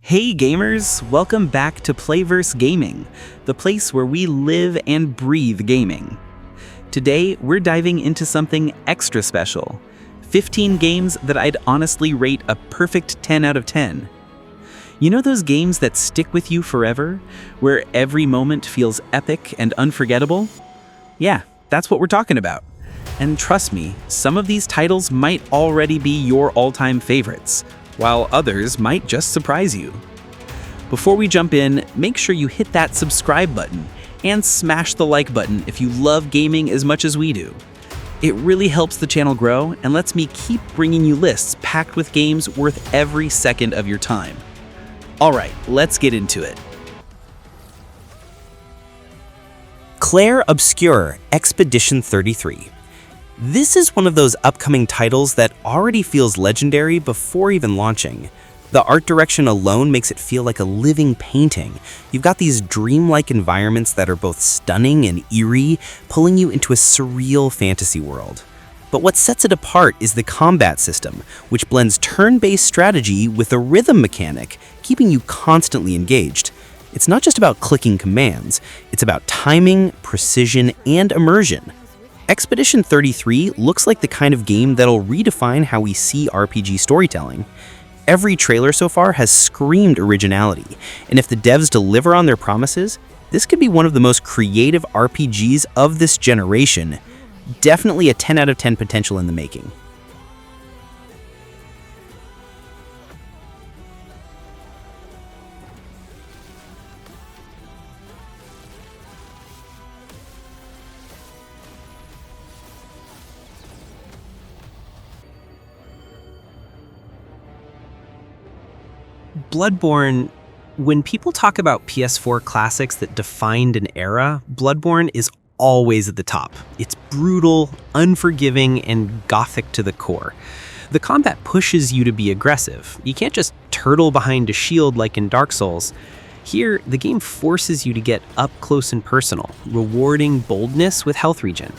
Hey gamers, welcome back to Playverse Gaming, the place where we live and breathe gaming. Today, we're diving into something extra special, 15 games that I'd honestly rate a perfect 10 out of 10. You know those games that stick with you forever, where every moment feels epic and unforgettable? Yeah, that's what we're talking about. And trust me, some of these titles might already be your all-time favorites, while others might just surprise you. Before we jump in, make sure you hit that subscribe button and smash the like button if you love gaming as much as we do. It really helps the channel grow and lets me keep bringing you lists packed with games worth every second of your time. Alright, let's get into it. Clair Obscur Expedition 33. This is one of those upcoming titles that already feels legendary before even launching. The art direction alone makes it feel like a living painting. You've got these dreamlike environments that are both stunning and eerie, pulling you into a surreal fantasy world. But what sets it apart is the combat system, which blends turn-based strategy with a rhythm mechanic, keeping you constantly engaged. It's not just about clicking commands, it's about timing, precision, and immersion. Expedition 33 looks like the kind of game that'll redefine how we see RPG storytelling. Every trailer so far has screamed originality, and if the devs deliver on their promises, this could be one of the most creative RPGs of this generation. Definitely a 10 out of 10 potential in the making. Bloodborne, when people talk about PS4 classics that defined an era, Bloodborne is always at the top. It's brutal, unforgiving, and gothic to the core. The combat pushes you to be aggressive. You can't just turtle behind a shield like in Dark Souls. Here, the game forces you to get up close and personal, rewarding boldness with health regen.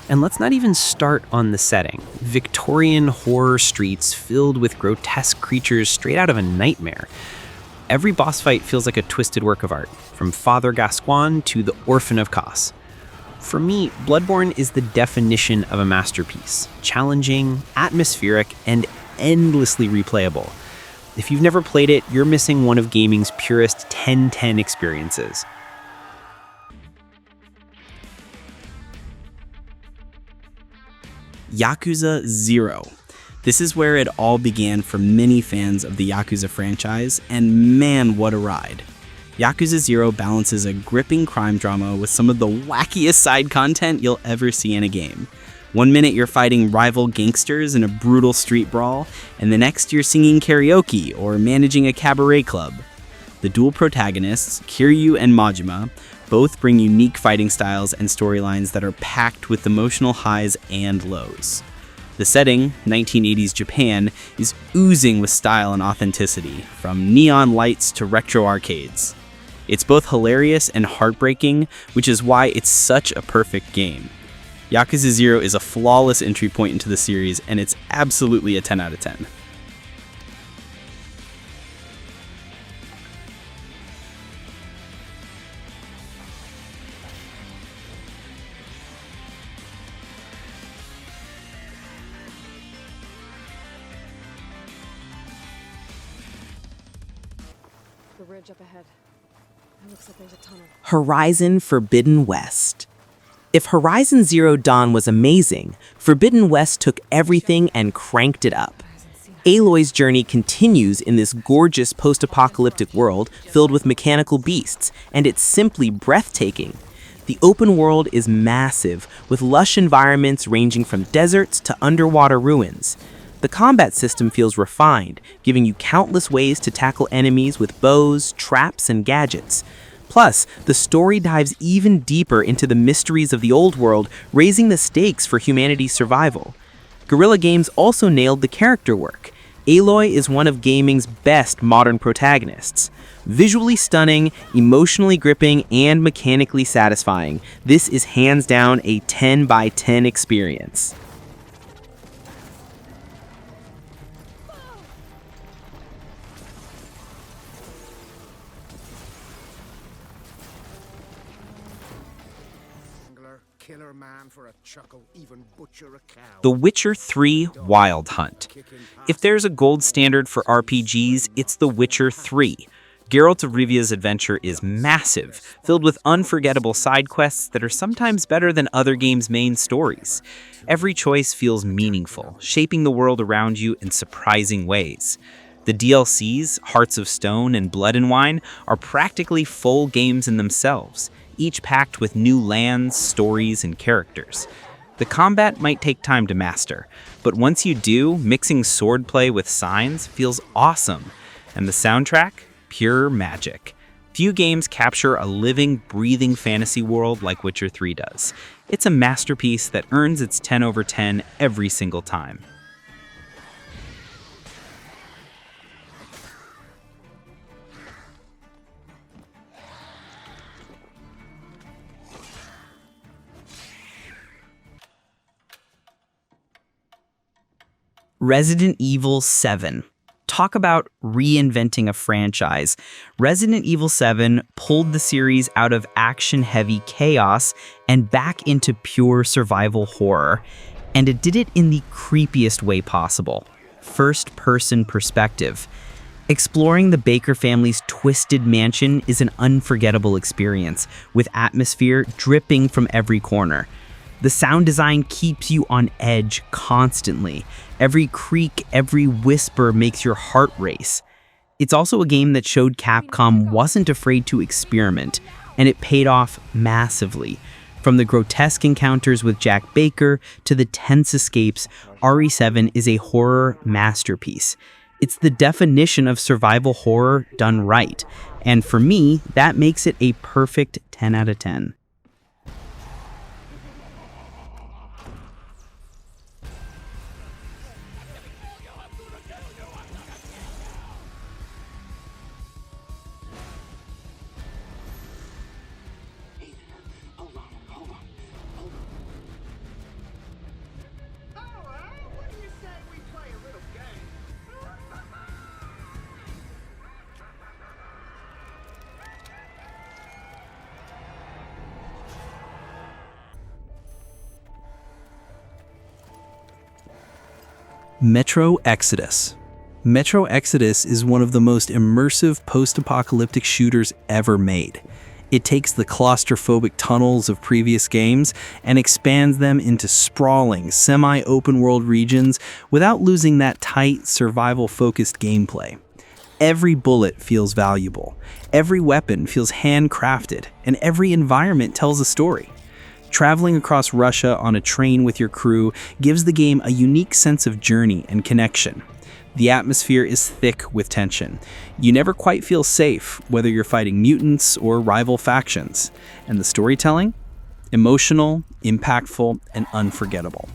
And let's not even start on the setting. Victorian horror streets filled with grotesque creatures straight out of a nightmare. Every boss fight feels like a twisted work of art, from Father Gascoigne to the Orphan of Kos. For me, Bloodborne is the definition of a masterpiece, challenging, atmospheric, and endlessly replayable. If you've never played it, you're missing one of gaming's purest 10/10 experiences. Yakuza 0. This is where it all began for many fans of the Yakuza franchise, and man, what a ride. Yakuza 0 balances a gripping crime drama with some of the wackiest side content you'll ever see in a game. One minute you're fighting rival gangsters in a brutal street brawl, and the next you're singing karaoke or managing a cabaret club. The dual protagonists, Kiryu and Majima, both bring unique fighting styles and storylines that are packed with emotional highs and lows. The setting, 1980s Japan, is oozing with style and authenticity, from neon lights to retro arcades. It's both hilarious and heartbreaking, which is why it's such a perfect game. Yakuza 0 is a flawless entry point into the series, and it's absolutely a 10 out of 10. The ridge up ahead. It looks like there's a tunnel. Horizon Forbidden West. If Horizon Zero Dawn was amazing, Forbidden West took everything and cranked it up. Aloy's journey continues in this gorgeous post-apocalyptic world filled with mechanical beasts, and it's simply breathtaking. The open world is massive, with lush environments ranging from deserts to underwater ruins. The combat system feels refined, giving you countless ways to tackle enemies with bows, traps, and gadgets. Plus, the story dives even deeper into the mysteries of the old world, raising the stakes for humanity's survival. Guerrilla Games also nailed the character work. Aloy is one of gaming's best modern protagonists. Visually stunning, emotionally gripping, and mechanically satisfying, this is hands down a 10 by 10 experience. killer man for a chuckle, even butcher a cow. The Witcher 3 Wild Hunt. If there's a gold standard for RPGs, it's The Witcher 3. Geralt of Rivia's adventure is massive, filled with unforgettable side quests that are sometimes better than other games' main stories. Every choice feels meaningful, shaping the world around you in surprising ways. The DLCs, Hearts of Stone and Blood and Wine, are practically full games in themselves, each packed with new lands, stories, and characters. The combat might take time to master, but once you do, mixing swordplay with signs feels awesome. And the soundtrack? Pure magic. Few games capture a living, breathing fantasy world like Witcher 3 does. It's a masterpiece that earns its 10 over 10 every single time. Resident Evil 7. Talk about reinventing a franchise. Resident Evil 7 pulled the series out of action-heavy chaos and back into pure survival horror. And it did it in the creepiest way possible. First-person perspective. Exploring the Baker family's twisted mansion is an unforgettable experience, with atmosphere dripping from every corner. The sound design keeps you on edge constantly. Every creak, every whisper makes your heart race. It's also a game that showed Capcom wasn't afraid to experiment, and it paid off massively. From the grotesque encounters with Jack Baker to the tense escapes, RE7 is a horror masterpiece. It's the definition of survival horror done right, and for me, that makes it a perfect 10 out of 10. Metro Exodus. Metro Exodus is one of the most immersive post-apocalyptic shooters ever made. It takes the claustrophobic tunnels of previous games and expands them into sprawling, semi-open world regions without losing that tight, survival-focused gameplay. Every bullet feels valuable, every weapon feels handcrafted, and every environment tells a story. Traveling across Russia on a train with your crew gives the game a unique sense of journey and connection. The atmosphere is thick with tension. You never quite feel safe, whether you're fighting mutants or rival factions. And the storytelling? Emotional, impactful, and unforgettable.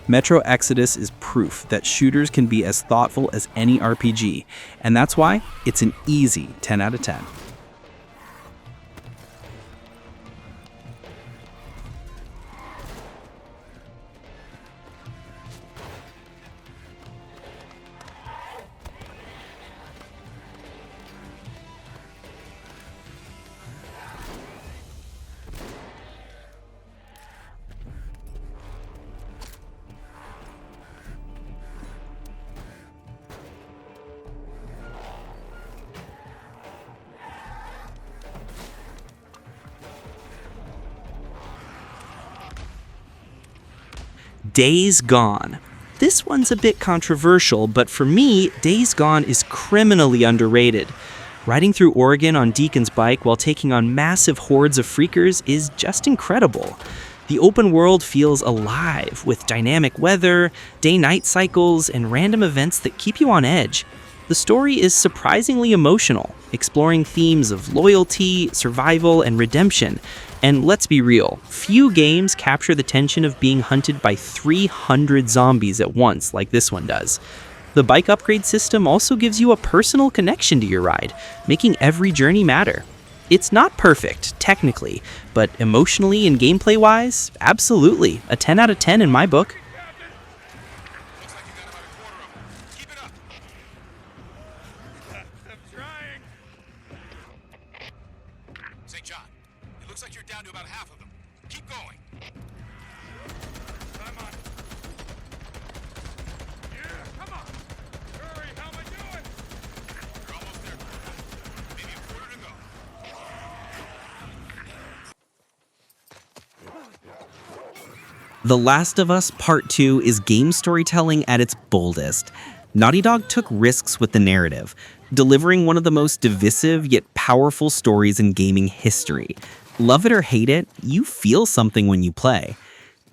Metro Exodus is proof that shooters can be as thoughtful as any RPG, and that's why it's an easy 10 out of 10. Days Gone. This one's a bit controversial, but for me, Days Gone is criminally underrated. Riding through Oregon on Deacon's bike while taking on massive hordes of freakers is just incredible. The open world feels alive, with dynamic weather, day-night cycles, and random events that keep you on edge. The story is surprisingly emotional, exploring themes of loyalty, survival, and redemption. And let's be real, few games capture the tension of being hunted by 300 zombies at once like this one does. The bike upgrade system also gives you a personal connection to your ride, making every journey matter. It's not perfect, technically, but emotionally and gameplay-wise, absolutely. A 10 out of 10 in my book. The Last of Us Part 2 is game storytelling at its boldest. Naughty Dog took risks with the narrative, delivering one of the most divisive yet powerful stories in gaming history. Love it or hate it, you feel something when you play.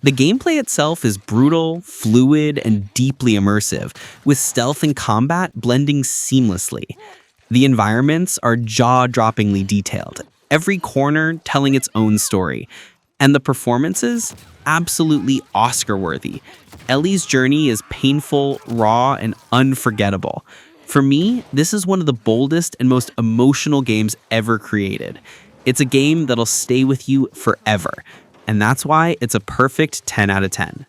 The gameplay itself is brutal, fluid, and deeply immersive, with stealth and combat blending seamlessly. The environments are jaw-droppingly detailed, every corner telling its own story. And the performances? Absolutely Oscar-worthy. Ellie's journey is painful, raw, and unforgettable. For me, this is one of the boldest and most emotional games ever created. It's a game that'll stay with you forever. And that's why it's a perfect 10 out of 10.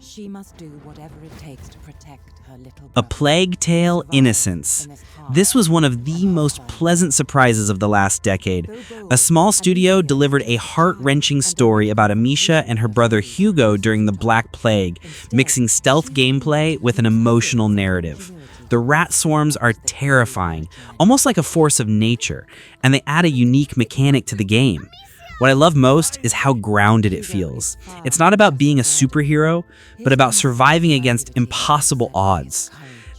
She must do whatever it takes to protect her little A brother. Plague Tale: Innocence. This was one of the most pleasant surprises of the last decade. A small studio delivered a heart-wrenching story about Amisha and her brother Hugo during the Black Plague, mixing stealth gameplay with an emotional narrative. The rat swarms are terrifying, almost like a force of nature, and they add a unique mechanic to the game. What I love most is how grounded it feels. It's not about being a superhero, but about surviving against impossible odds.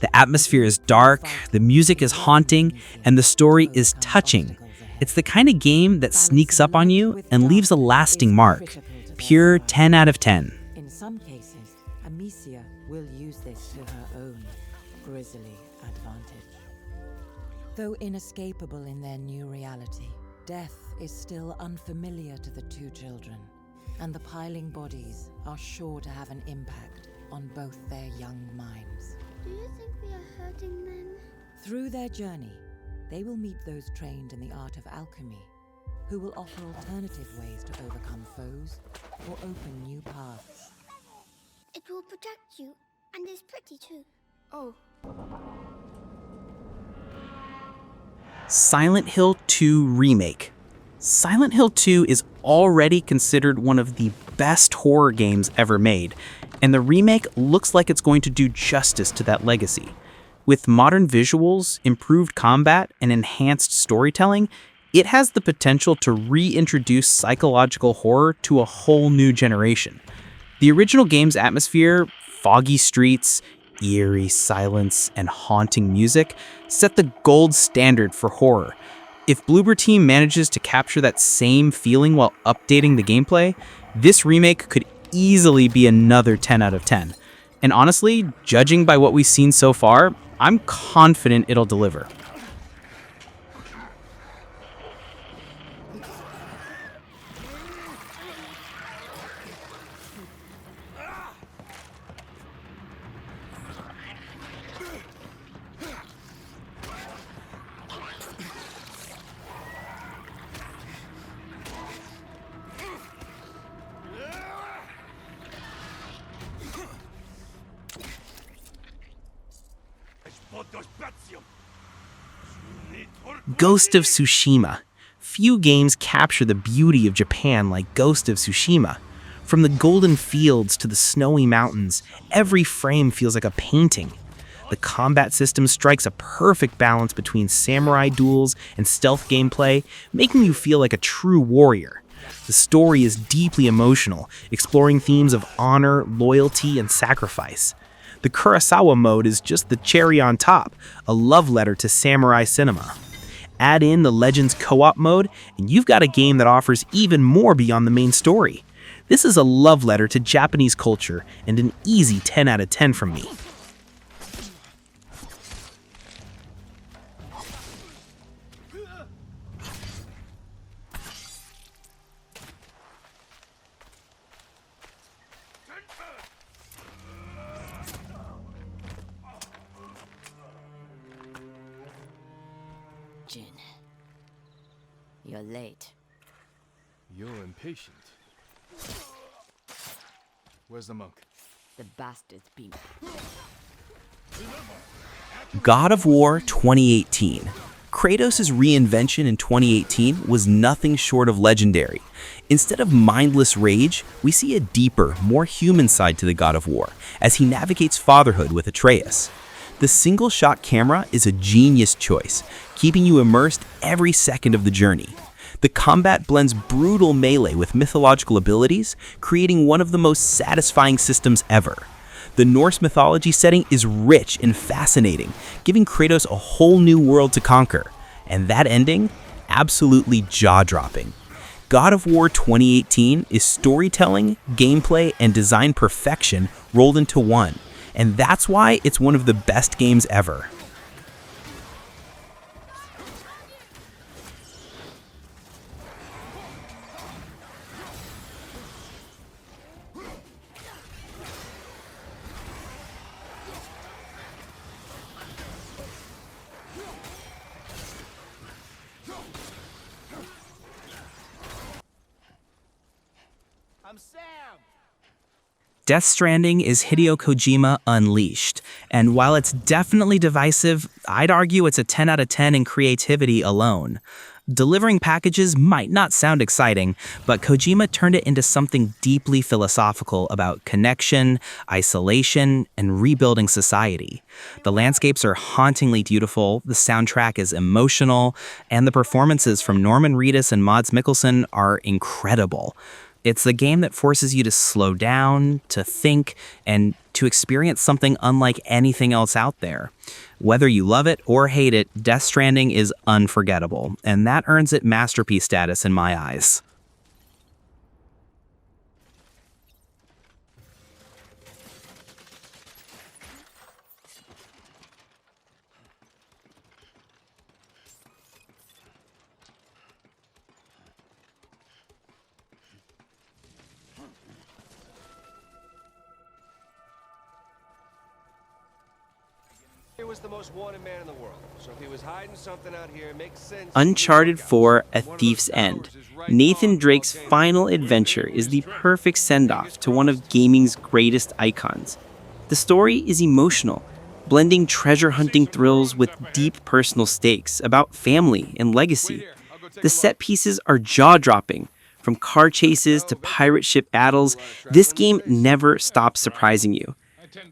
The atmosphere is dark, the music is haunting, and the story is touching. It's the kind of game that sneaks up on you and leaves a lasting mark. Pure 10 out of 10. In some cases, Amicia will use this to her own grisly advantage. Though inescapable in their new reality, death is still unfamiliar to the two children, and the piling bodies are sure to have an impact on both their young minds. Do you think we are hurting them? Through their journey, they will meet those trained in the art of alchemy, who will offer alternative ways to overcome foes or open new paths. It will protect you, and is pretty too. Oh, Silent Hill 2 Remake. Silent Hill 2 is already considered one of the best horror games ever made, and the remake looks like it's going to do justice to that legacy. With modern visuals, improved combat, and enhanced storytelling, it has the potential to reintroduce psychological horror to a whole new generation. The original game's atmosphere, foggy streets, eerie silence, and haunting music set the gold standard for horror. If Bloober Team manages to capture that same feeling while updating the gameplay, this remake could easily be another 10 out of 10. And honestly, judging by what we've seen so far, I'm confident it'll deliver. Ghost of Tsushima. Few games capture the beauty of Japan like Ghost of Tsushima. From the golden fields to the snowy mountains, every frame feels like a painting. The combat system strikes a perfect balance between samurai duels and stealth gameplay, making you feel like a true warrior. The story is deeply emotional, exploring themes of honor, loyalty, and sacrifice. The Kurosawa mode is just the cherry on top, a love letter to samurai cinema. Add in the Legends co-op mode, and you've got a game that offers even more beyond the main story. This is a love letter to Japanese culture and an easy 10 out of 10 from me. Jin, You're late. You're impatient. Where's the monk? The bastard's been. God of War 2018. Kratos' reinvention in 2018 was nothing short of legendary. Instead of mindless rage, we see a deeper, more human side to the God of War as he navigates fatherhood with Atreus. The single-shot camera is a genius choice, keeping you immersed every second of the journey. The combat blends brutal melee with mythological abilities, creating one of the most satisfying systems ever. The Norse mythology setting is rich and fascinating, giving Kratos a whole new world to conquer. And that ending? Absolutely jaw-dropping. God of War 2018 is storytelling, gameplay, and design perfection rolled into one. And that's why it's one of the best games ever. Death Stranding is Hideo Kojima unleashed, and while it's definitely divisive, I'd argue it's a 10 out of 10 in creativity alone. Delivering packages might not sound exciting, but Kojima turned it into something deeply philosophical about connection, isolation, and rebuilding society. The landscapes are hauntingly beautiful, the soundtrack is emotional, and the performances from Norman Reedus and Mads Mikkelsen are incredible. It's a game that forces you to slow down, to think, and to experience something unlike anything else out there. Whether you love it or hate it, Death Stranding is unforgettable, and that earns it masterpiece status in my eyes. He was the most wanted man in the world, so if he was hiding something out here, it makes sense. Uncharted 4: A Thief's End. Nathan Drake's final adventure is the perfect send-off to one of gaming's greatest icons. The story is emotional, blending treasure hunting thrills with deep personal stakes about family and legacy. The set pieces are jaw-dropping. From car chases to pirate ship battles, this game never stops surprising you.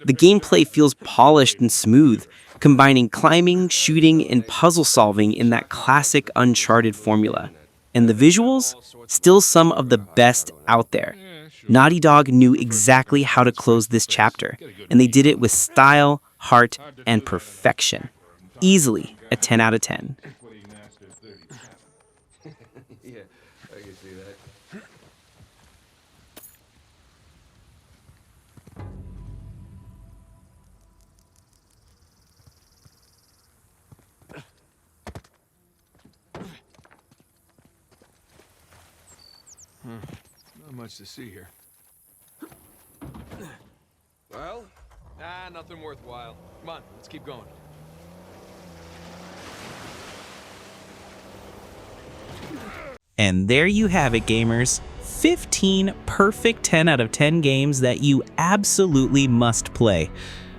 The gameplay feels polished and smooth, combining climbing, shooting, and puzzle solving in that classic Uncharted formula. And the visuals? Still some of the best out there. Naughty Dog knew exactly how to close this chapter, and they did it with style, heart, and perfection. Easily a 10 out of 10. Yeah, I can see that. Not much to see here. Well, Nothing worthwhile. Come on, let's keep going. And there you have it, gamers. 15 perfect 10 out of 10 games that you absolutely must play.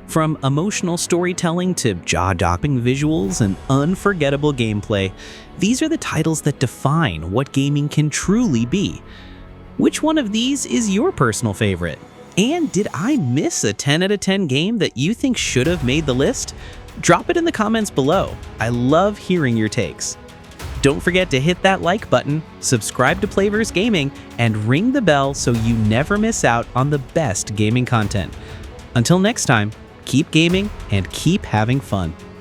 From emotional storytelling to jaw-dropping visuals and unforgettable gameplay, these are the titles that define what gaming can truly be. Which one of these is your personal favorite? And did I miss a 10 out of 10 game that you think should have made the list? Drop it in the comments below. I love hearing your takes. Don't forget to hit that like button, subscribe to Playverse Gaming, and ring the bell so you never miss out on the best gaming content. Until next time, keep gaming and keep having fun.